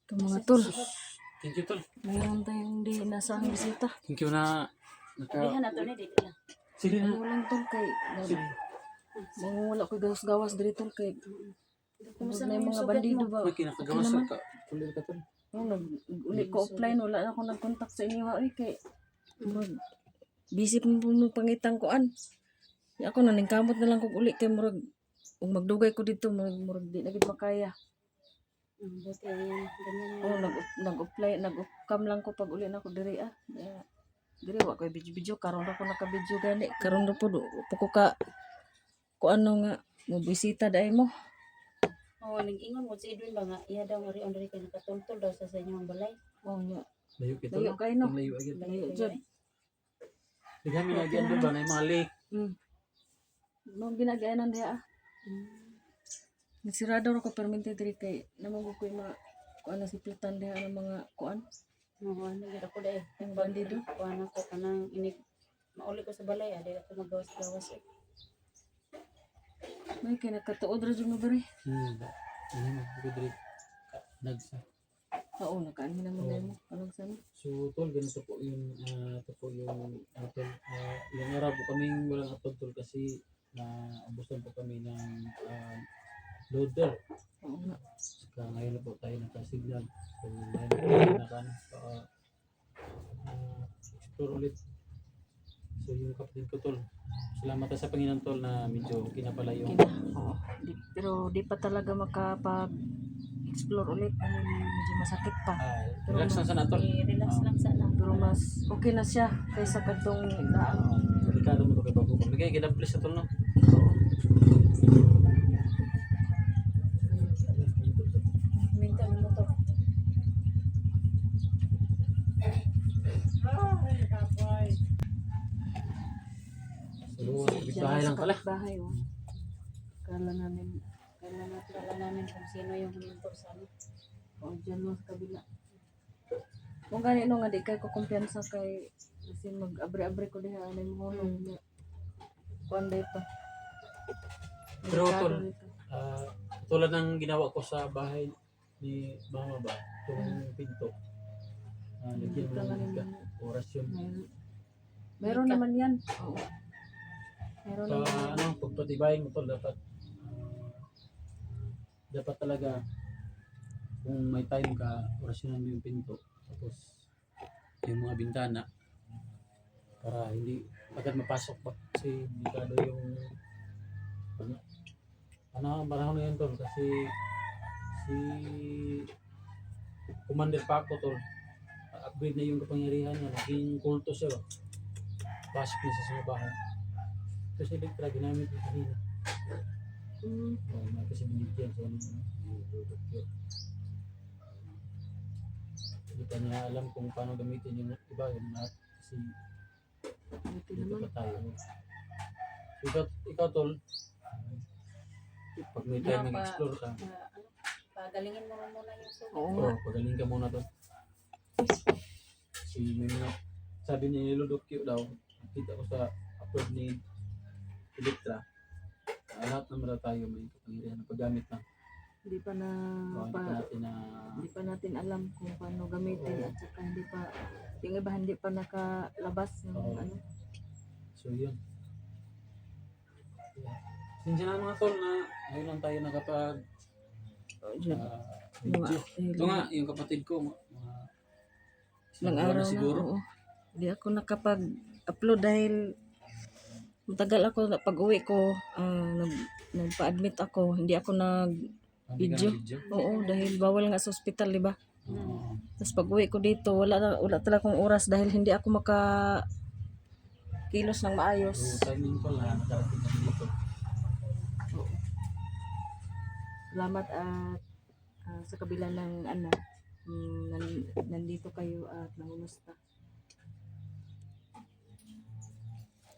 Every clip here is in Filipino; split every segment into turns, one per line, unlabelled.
Ito mga tol.
Thank you, tol.
Mayroon tayong di nasang bisita.
Thank you na
Dihan na to ni dito na.
Sige na.
Ano lang tol kay
Sige.
mangwala ko gawas-gawas diri tol kay
Kumusta
na
na
yung mga bandido ba?
Uy, kinakagawa
Okay
sa
naman.
kulit ka, tol.
Uli ko offline wala na ako nag-contact sa inyo oy kay murag busy mo pangitang kuan. Ya ako naningkamot na lang kog uli kay murag ug magdugay ko dito murag di na gid makaya.
Buti yan. Ganyan
Oh, nag-apply, nag-cam lang ko pag uli na ko diri ah. Diri wa ko video karon ra ko naka-video gani. Karon ra po ko ka ano nga mo bisita dai mo.
Oo, nag-ingon mo si Edwin ba nga, iya daw nga rin kay nakatultol daw sa inyong balay.
Oh nya.
Layo kita.
Layo kay no.
Layo agad.
Layo jud.
Di kami lagi andun ba na yung mga lake.
Mo ginagaanan diha ah. Nagsirado ra ko permente diri kay namang ko yung mga kuan na si Plutan diha ng mga kuan.
Oo, ano gid ako dai.
Yung bandido.
Kuan ako kanang inig mauli ko sa balay, adi ako magawas-gawas.
May kay nakatuod ra jud mo diri.
Ano mo, diri nagsa.
Oo, nakaan mi naman mo. Anong sana?
So, tol, ganito po yung, ito po yung, tol, yung araw po kaming walang atod, tol, kasi abusan po kami ng loader.
Oo nga.
Saka ngayon na po tayo naka-signal. So, ngayon na tayo explore ulit. So, yung kapatid ko, tol, salamat sa Panginoon, tol, na medyo kinapala yung
Oo. Pero di pa talaga makapag-explore ulit. Medyo masakit pa.
relax na sana, tol.
I-relax lang sana.
Pero mas okay na siya kaysa kadtong daan.
Delikado mo ito kay bago. Nagay, kidablis na, tol, no?
Minta mo to.
So, bahay lang pala.
Bahay, oh. Kala namin
Kala namin kung sino yung huminto sa ano.
o dyan mo sa kabila. Kung ganito nga di kay ko kumpiyansa kay kasi mag-abre-abre ko diha na yung hulog niya. Kuan dito.
Pero, tol, tulad ng ginawa ko sa bahay ni Mama ba, itong pinto. Lagyan mo ng ka, oras yun.
Meron naman yan. Oo. Meron
Sa
naman.
pagpatibayin mo, tol, dapat talaga kung may time ka, orasyonan mo yung pinto. Tapos yung mga bintana para hindi agad mapasok ba. Kasi delikado yung ang panahon na yun, tol, kasi si Commander Paco, tol, upgrade na yung kapangyarihan niya, naging kulto siya ba. Pasok niya sa sinabahan. Kasi Elektra ginamit yung kanina. Kasi binigyan sa ano. Hindi pa niya alam kung paano gamitin yung iba yung lahat. Kasi
Buti
dito
naman.
pa tayo. Ikaw, tol, pag may time mag-explore ka,
Pagalingin mo muna yung sugat.
Oo nga.
pagaling ka muna, tol. Kasi may mga, sabi ni Ludokyo daw, nakita ko sa upload ni Elektra, lahat naman na tayo may kapangyarihan na paggamit lang.
Hindi pa na hindi pa natin alam kung paano gamitin at saka yung iba hindi pa nakalabas ng
Oo.
ano.
So yun. Sinsya na mga tol na ngayon lang tayo nakapag
Diyan.
video. Ito nga, yung kapatid ko, mga
Ilang
isang buwan
araw na,
siguro.
oo. Hindi ako nakapag-upload dahil matagal ako pag uwi ko, nagpa-admit ako, hindi ako
Video.
Oo, dahil bawal nga sa ospital, di ba? Tapos pag uwi ko dito, wala talaga akong oras dahil hindi ako kilos ng
So
maayos.
timing ko lang, nakarating na dito.
Salamat at sa kabila ng nandito kayo at nangumusta.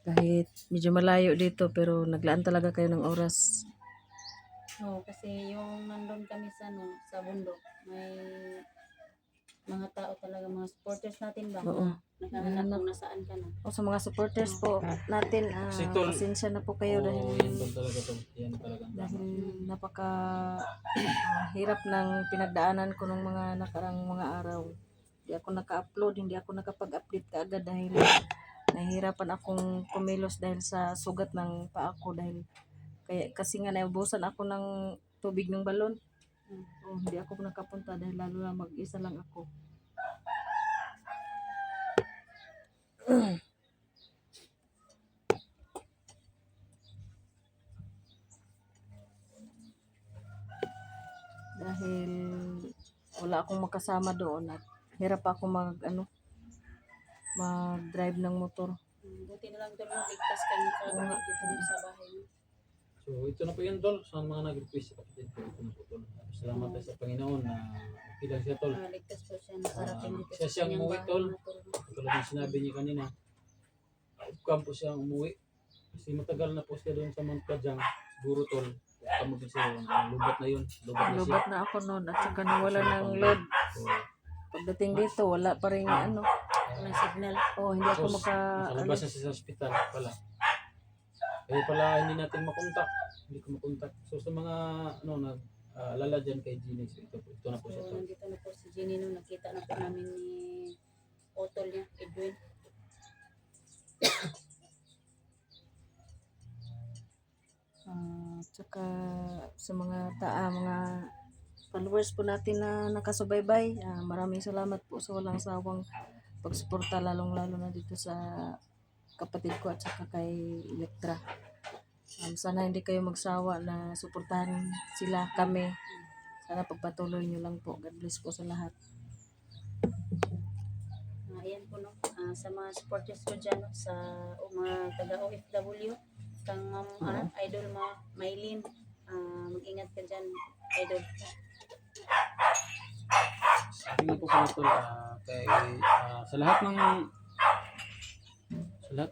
Kahit medyo malayo dito pero naglaan talaga kayo ng oras.
Oo, kasi yung nandun kami sa bundok, may mga tao talaga, mga mga supporters natin ba?
Oo.
Naghahanap kung nasaan ka na.
O sa mga supporters po natin,
Si Tol.
pasensya na po kayo
Oo,
dahil
yan tol talaga tol. Yan talaga ang tama.
napaka hirap ng pinagdaanan ko ng mga nakarang mga araw. Hindi ako naka-upload, hindi ako nakapag-update kaagad dahil nahihirapan akong kumilos dahil sa sugat ng paa ko dahil kasi nga naubusan ako ng tubig ng balon. Hindi ako nakapunta dahil lalo na mag-isa lang ako. Dahil wala akong makasama doon at hirap ako mag-drive ng motor.
Buti na lang doon ligtas ka niya dito sa bahay niyo.
So ito na po yan tol. Sa mga nag-request sa kapatid ko, ito na po tol. Salamat tayo sa Panginoon na okay lang siya tol.
Ligtas po siya nakarating dito
Siya siyang
kanyang
umuwi,
bahay
tol.
na tol.
Tulad ng sinabi niya kanina, upcam po siyang umuwi. Kasi matagal na po siya doon sa Mount Kajang. Siguro tol, upcam po siya. Lubat na yun. Lubat na siya.
Lubat na ako noon at saka nawala ng load.
So,
Pagdating dito, wala pa rin
Walang signal.
hindi ako
tapos, nakalabas na siya sa hospital pala. Kaya pala hindi natin makontak. Hindi ko makontak. So sa mga alala dyan kay Gini, so, ito na po siya
So,
tol.
nandito na po si Jenny nung nakita na po namin ni Otol niya, Edwin.
Tsaka sa mga followers po natin na nakasubaybay, maraming salamat po sa walang sawang pagsuporta lalong-lalo na dito sa kapatid ko at saka kay Electra. Sana hindi kayo magsawa na suportahan sila, kami. Sana pagpatuloy nyo lang po. God bless po sa lahat.
Ayan po no, sa mga supporters ko dyan, no, sa mga taga-OFW, kang Idol Maylin, mag-ingat ka dyan, Idol.
Sabi nga po pala tol, sa lahat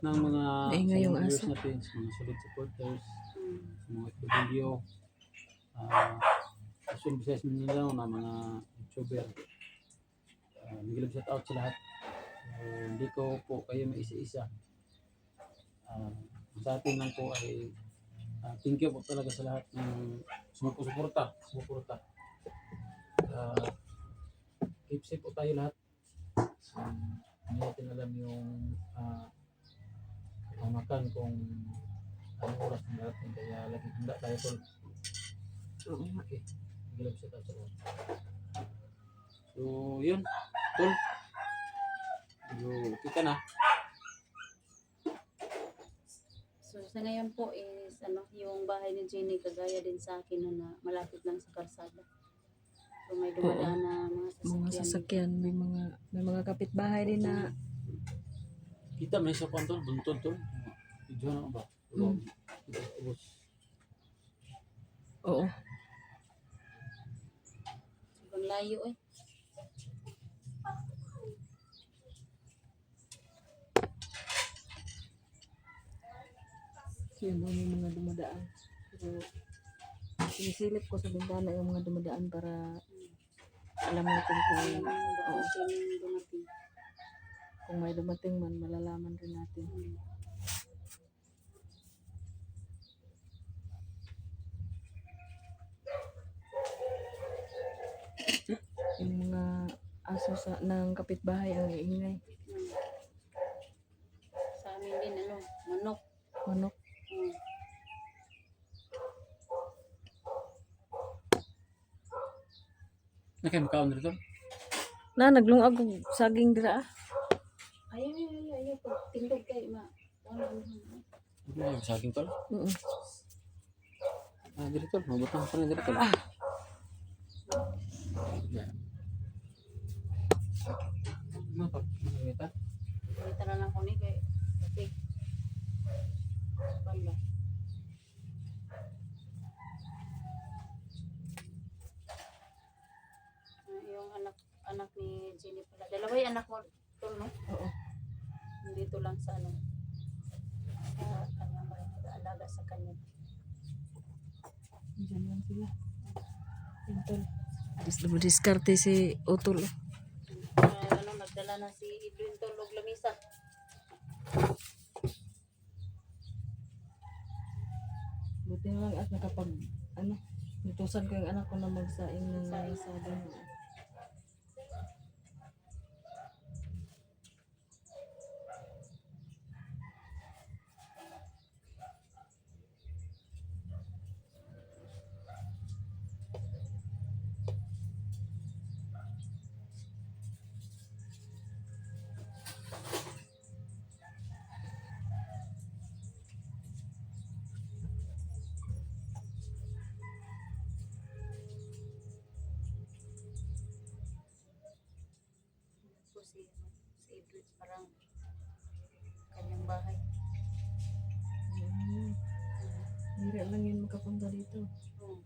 ng mga
Ingay yung
followers
aso.
natin, sa mga solid supporters,
Mm.
sa mga video, Luzon, Visayas, Mindanao na mga YouTuber. Nagilab shout out sa lahat. Hindi ko po kayo may isa-isa. Sa atin lang po ay thank you po talaga sa lahat ng sumuporta. Keep safe po tayo lahat. Hindi natin alam yung makan kung anong oras ng darating, kaya lagi handa tayo tol. Okay, nagilab shout out sa lahat. So yun tol. So, kita na.
So sa ngayon po is yung bahay ni Jenny kagaya din sa akin na malapit lang sa kalsada. So may dumadaan na mga sasakyan.
May mga kapitbahay din na
Kita may sa kontol, buntod tol. Video na ba? Ubos.
oo.
Sobrang layo eh.
Yun, may mga dumadaan. Pero sinisilip ko sa bintana yung mga dumadaan para alam natin kung
Dumating.
kung may dumating man, malalaman rin natin. Yung mga aso ng kapitbahay ang iingay.
Sa amin din manok.
Manok.
Mm.
Nakay makaon dito.
Naglungag og saging dira.
Ayaw. Tindog kay ma.
Ano yung saging tol?
Oo.
Dito tol, mabutang pa na dito tol. Yeah. Ano pa? Kita?
Kita na lang ko ni kay kapig. Pala. Yung anak ni Jenny pala. Dalawa yung anak mo tol, no?
Oo.
Dito lang sa sa kanya mag-aalaga sa kanya.
Diyan lang sila. Utol. Diskarte si Utol.
Nagdala na si Edwin tulog lamisa.
Buti na lang at nakapag, ano, nutusan ko yung anak ko na magsaing ng
Saing.
sabon.
Po si Edwin parang kanyang bahay.
Hindi lang yun makapunta dito.
Hmm.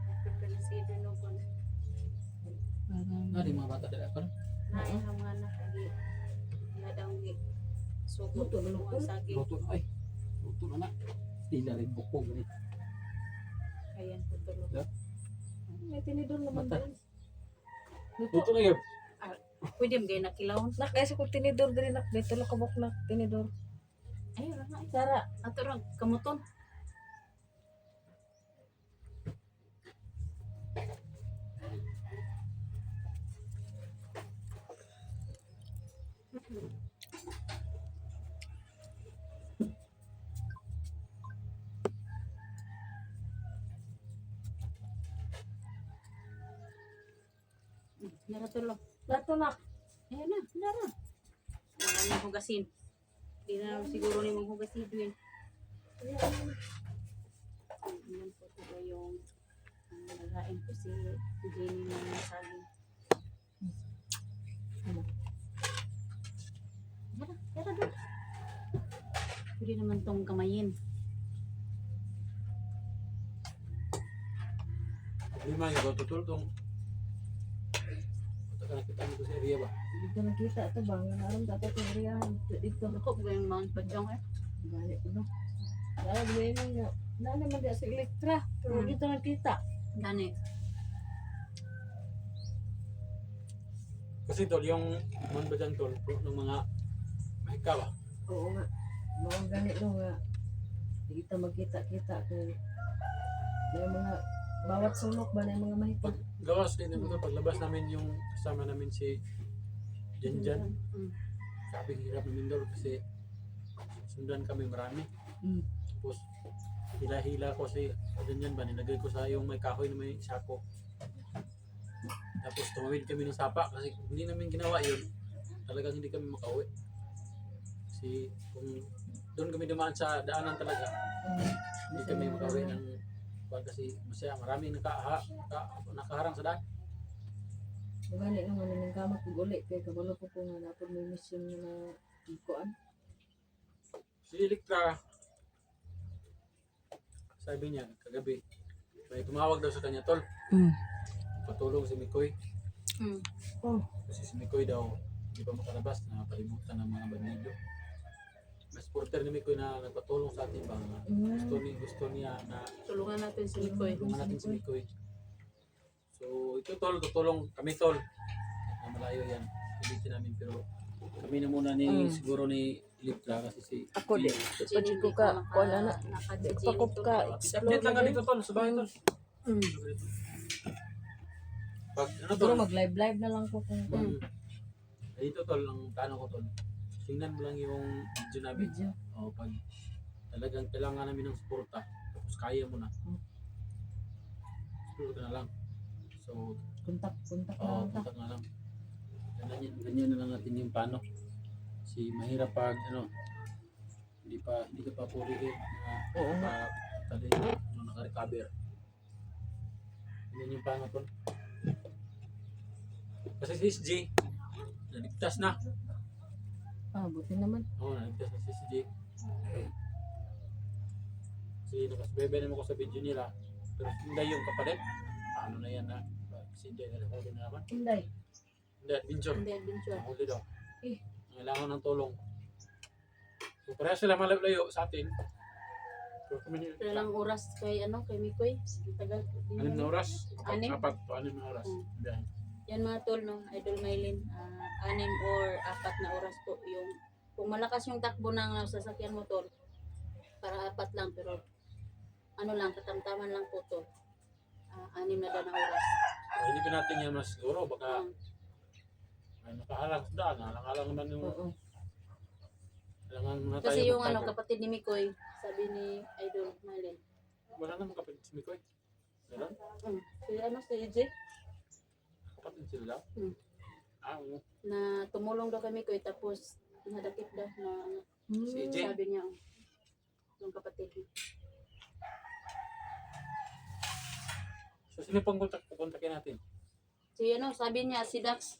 Nagpipili si Edwin o kung
Parang,
Di mga bata dala pa.
naay ang mga anak lagi na daw gi sugot
Luto, luto.
mga saging.
Luto na ay. Luto na na. Di na rin bukog ni.
Ayan po tulog.
may tinidor naman
Mata.
din. Luto.
Luto na yun.
Pwede mo gaya nakilawon.
Nak, kaya ko tinidor din nak. Dito lang kabok nak, tinidor.
Ay, wala na.
Sara,
Ato lang, kamuton. Nara tulog.
lato nak.
Ayan na, nara. Wala nang hugasin. Di na naman siguro ni maghugasin Edwin. Ayan po ito yung nagain ko si Jenny ng saging. Yara doon. Pwede naman tong kamayin.
Lima yung tutol tong. Taka nakita mo sa area ba?
Dito nakita ito ba? Nga naroon dapat yung riyahan. Dito.
Ako, yung Mount Bajong eh.
Balik ko no. Lalo ba yun nga. Wala naman di sa Elektra. Pero dito nakita.
Gani.
Kasi tol, yung man ba dyan tol, ng mga mahika ba?
Oo nga. Mga ganito nga. Di kita magkita-kita. Kaya may mga bawat sulok ba na yung mga mahipag.
Gawas din naman ito, paglabas namin yung kasama namin si Janjan.
Mm.
Sabi hirap namin doon kasi sundan kami marami.
Mm.
Tapos hila-hila ko si Janjan ba, nilagay ko sa yung may kahoy na may sako. Tapos tumawid kami ng sapa kasi kung hindi namin ginawa yun, talagang hindi kami makauwi. Kasi kung doon kami dumaan sa daanan talaga, hindi kami makauwi ng kasi masaya maraming nakaharang sa daan.
Magani naman ng kamot kung uli. Kaya kabalo ko nga napod may mission na ikuan.
Si Elektra, sabi niya kagabi, may tumawag daw sa kanya tol. Patulong si Mikoy.
Mm.
Oh.
Kasi si Mikoy daw hindi pa makalabas na palibutan ng mga bandido. Mas supporter ni Mikoy na nagpatulong sa atin ba na gusto niya na
Tulungan natin si Mikoy.
tulungan natin si Mikoy. So ito tol, tutulong kami tol. Na malayo yan. Pilitin namin pero kami na muna ni siguro ni Elektra kasi si
Ako di. Pwede ko ka. Kuan na. Pakop ka.
update lang ka dito tol, sa bahay tol.
Mm.
Pag ano
Siguro
tol,
mag-live na lang ko kung
dito tol, ang tanong ko tol, tingnan mo lang yung video namin.
video.
O pag talagang kailangan namin ng suporta, tapos kaya mo na. Suporta ka na lang. So,
Kontak na
oo,
lang ta.
kontak na lang. Ganyan na lang natin yung paano. Si mahirap pag ano, hindi ka pa puri
Oo nga.
naka-recover. Ganyan yung paano tol. Kasi si SJ, naligtas na.
Ah, buti naman.
Oo, naligtas na si SJ. Kasi nakasbebe naman ko sa video nila. Pero hindi yung kapalit. Ano na yan na? Si SJ na nakahuli na naman.
Inday.
Hindi, adventure.
Hindi adventure.
Nakahuli daw.
Eh.
Kailangan ng tulong. So, pareha sila malayo sa atin. Pero kami ni
Pero lang oras kay kay Mikoy. Ang tagal.
6 na oras.
Anim?
4 to 6 na oras. Biyahe.
Yan mga tol, no, Idol Maylin, 6 or 4 na oras po yung, kung malakas yung takbo ng sasakyan mo tol, para 4 lang, pero ano lang, katamtaman lang po tol, 6 na daw na oras.
So, hindi pa natin yan mas siguro. Baka
Um,
may nakahalang sa daan. Halang-halang naman yung
Oo.
kailangan muna tayo.
kasi yung
mag-cover.
kapatid ni Mikoy, sabi ni Idol Maylin,
Wala naman kapatid si Mikoy. Meron?
si EJ,
Kapatid sila daw?
Hmm.
Oo.
na tumulong daw kay Mikoy, tapos nadakip daw na
Si EJ?
sabi niya, yung kapatid niya.
So, sino pang kontakin natin?
Si sabi niya, si Dax,